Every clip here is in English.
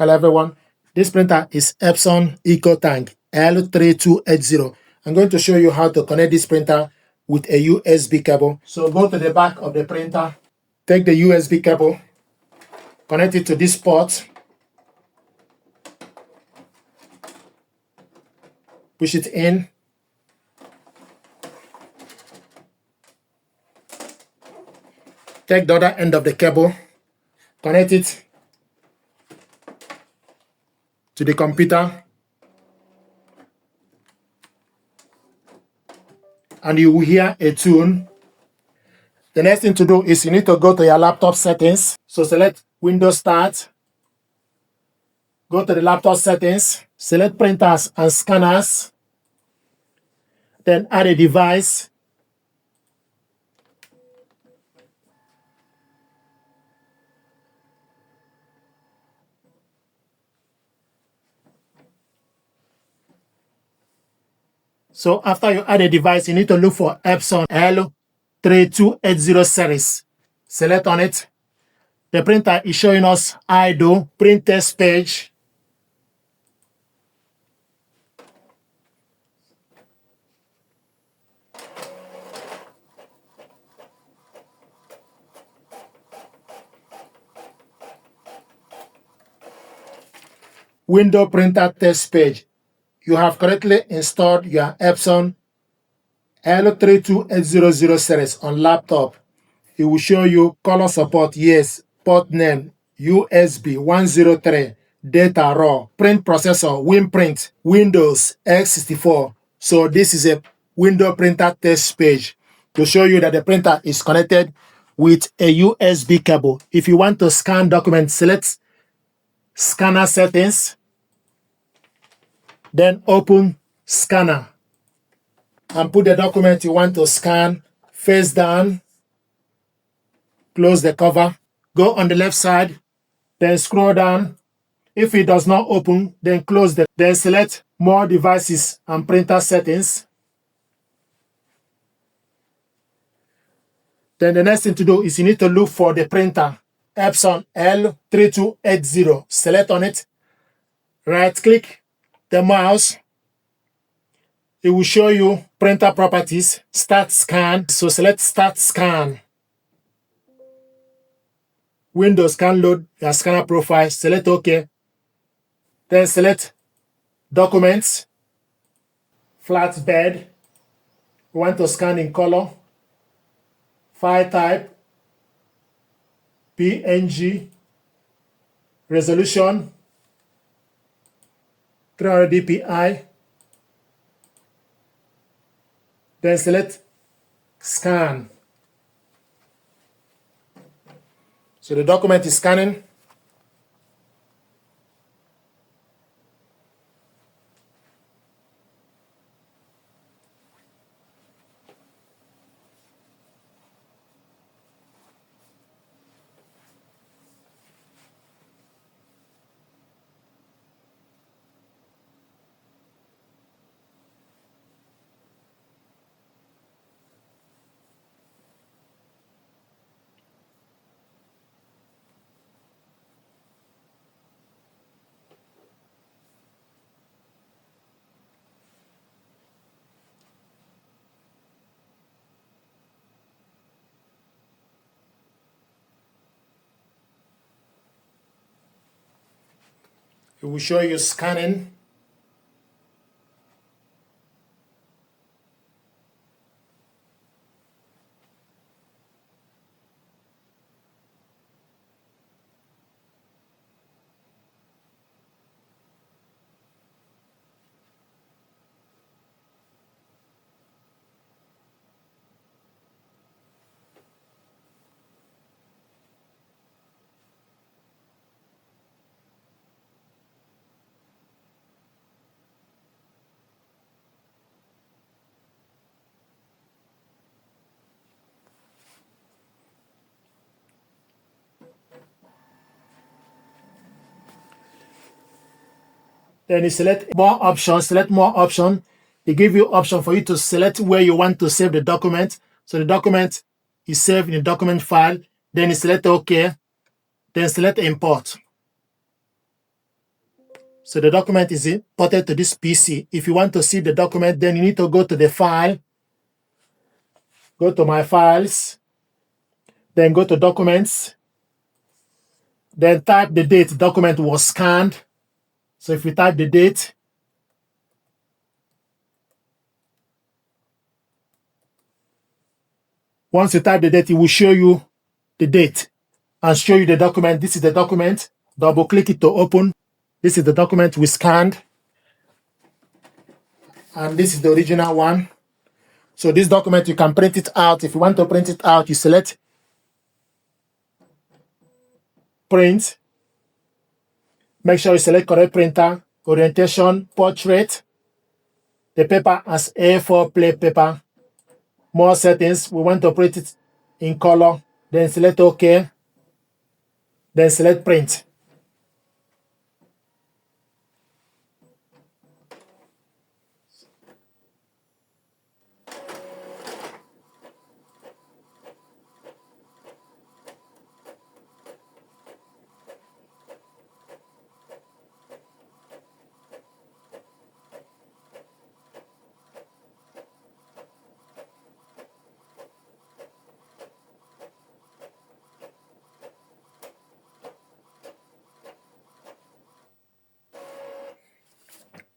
Hello everyone, this printer is Epson EcoTank L3280. I'm going to show you how to connect this printer with a USB cable. So go to the back of the printer, take the USB cable, connect it to this port, push it in, take the other end of the cable, connect it to the computer, and you will hear a tune. The next thing to do is you need to go to your laptop settings. So select Windows Start, go to the laptop settings, select printers and scanners, then add a device. So after you add a device, you need to look for Epson L3280 series. Select on it. The printer is showing us idle print test page. Window printer test page. You have correctly installed your Epson L3280 series on laptop. It will show you color support, yes, port name, USB 103, data raw, print processor, WinPrint, Windows X64. So this is a window printer test page to show you that the printer is connected with a USB cable. If you want to scan documents, select scanner settings, then open scanner and put the document you want to scan face down. Close the cover, go on the left side, then scroll down. If it does not open, then close then select more devices and printer settings. Then the next thing to do is you need to look for the printer, Epson L3280. Select on it, right click the mouse. It will show you printer properties, start scan. So select start scan. Windows can load your scanner profile, select OK. Then select Documents, Flatbed. We want to scan in color. File type, PNG. Resolution, 300 dpi. Then select Scan. So the document is scanning. It will show you scanning. Then you select more options, select more option. They give you option for you to select where you want to save the document. So the document is saved in the document file. Then you select OK. Then select Import. So the document is imported to this PC. If you want to see the document, then you need to go to the file, go to my files, then go to documents, then type the date the document was scanned. So if you type the date, once you type the date, it will show you the date and show you the document. This is the document. Double click it to open. This is the document we scanned. And this is the original one. So this document, you can print it out. If you want to print it out, you select print. Make sure you select correct printer, orientation, portrait, the paper as A4 plate paper. More settings, we want to print it in color, then select OK, then select print.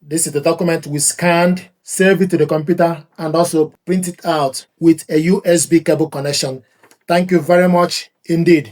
This is the document we scanned, save it to the computer, and also print it out with a USB cable connection. Thank you very much indeed.